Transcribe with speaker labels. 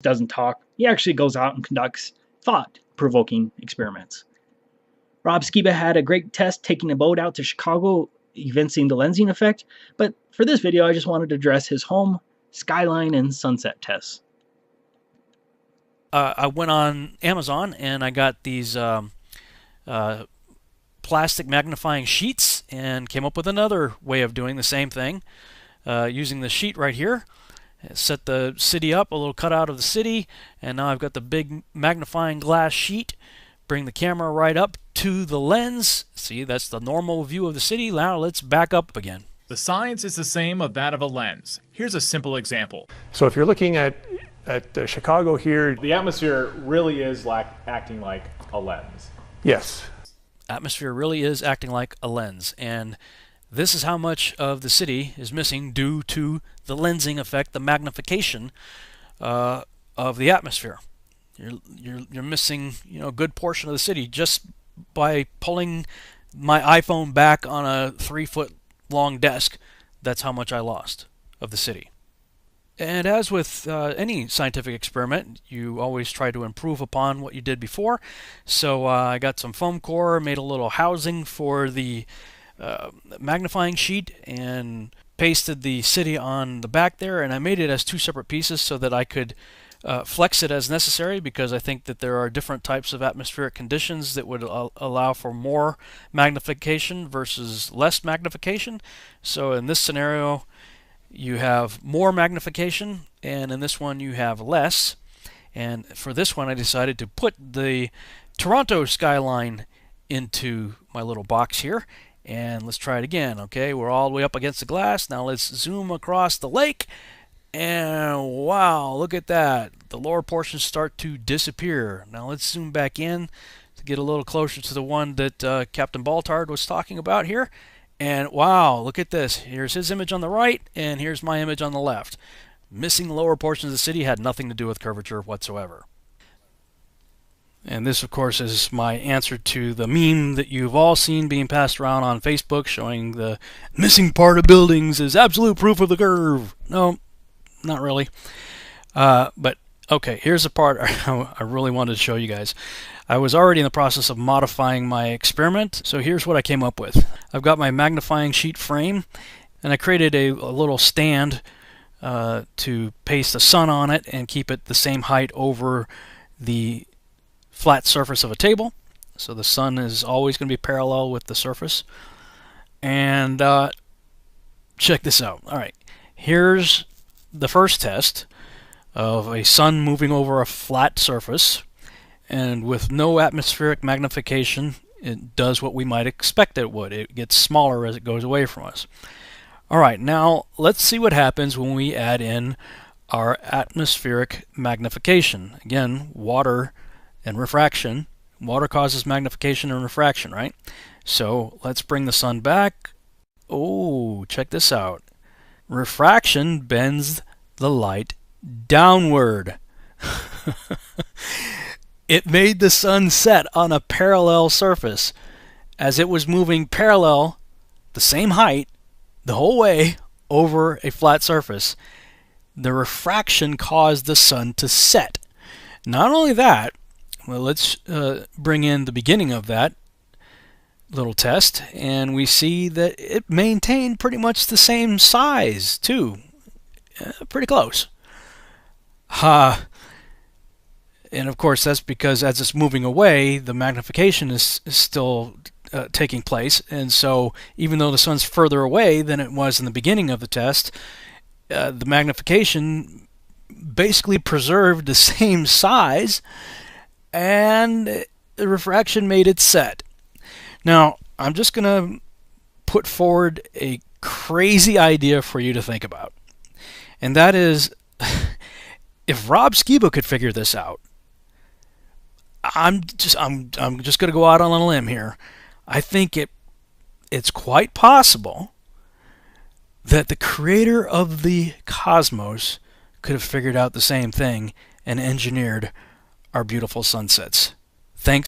Speaker 1: doesn't talk. He actually goes out and conducts thought-provoking experiments. Rob Skiba had a great test taking a boat out to Chicago, evincing the lensing effect, but for this video I just wanted to address his home, skyline, and sunset tests.
Speaker 2: I went on Amazon and I got these plastic magnifying sheets and came up with another way of doing the same thing using the sheet right here. Set the city up, a little cutout of the city, and now I've got the big magnifying glass sheet. Bring the camera right up to the lens. See, that's the normal view of the city. Now let's back up again.
Speaker 3: The science is the same of that of a lens. Here's a simple example.
Speaker 4: So if you're looking at Chicago here,
Speaker 5: the atmosphere really is acting like a lens.
Speaker 4: Yes.
Speaker 2: Atmosphere really is acting like a lens, and this is how much of the city is missing due to the lensing effect, the magnification of the atmosphere. You're missing, a good portion of the city just by pulling my iPhone back on a 3-foot long desk. That's how much I lost of the city. And as with any scientific experiment, you always try to improve upon what you did before. So I got some foam core, made a little housing for the magnifying sheet, and pasted the city on the back there, and I made it as 2 separate pieces so that I could flex it as necessary, because I think that there are different types of atmospheric conditions that would allow for more magnification versus less magnification. So in this scenario you have more magnification, and in this one you have less. And for this one I decided to put the Toronto skyline into my little box here. And let's try it again. Okay, we're all the way up against the glass. Now let's zoom across the lake. And wow, look at that. The lower portions start to disappear. Now let's zoom back in to get a little closer to the one that Captain Baltard was talking about here. And wow, look at this. Here's his image on the right, and here's my image on the left. Missing lower portions of the city had nothing to do with curvature whatsoever. And this, of course, is my answer to the meme that you've all seen being passed around on Facebook, showing the missing part of buildings is absolute proof of the curve. No, not really. But, okay, here's the part I really wanted to show you guys. I was already in the process of modifying my experiment, so here's what I came up with. I've got my magnifying sheet frame, and I created a little stand to paste the sun on it and keep it the same height over the flat surface of a table, so the sun is always going to be parallel with the surface. And check this out. Alright, here's the first test of a sun moving over a flat surface, and with no atmospheric magnification it does what we might expect it would. It gets smaller as it goes away from us. Alright, now let's see what happens when we add in our atmospheric magnification. Again, water and refraction. Water causes magnification and refraction, right? So let's bring the sun back. Oh, check this out. Refraction bends the light downward. It made the sun set on a parallel surface. As it was moving parallel, the same height, the whole way over a flat surface, the refraction caused the sun to set. Not only that, well, let's bring in the beginning of that little test, and we see that it maintained pretty much the same size too. Pretty close. And of course that's because as it's moving away, the magnification is still taking place, and so even though the sun's further away than it was in the beginning of the test, the magnification basically preserved the same size, and the refraction made it set. Now, I'm just going to put forward a crazy idea for you to think about. And that is, if Rob Skiba could figure this out, I'm just going to go out on a limb here. I think it's quite possible that the creator of the cosmos could have figured out the same thing and engineered our beautiful sunsets. Thanks.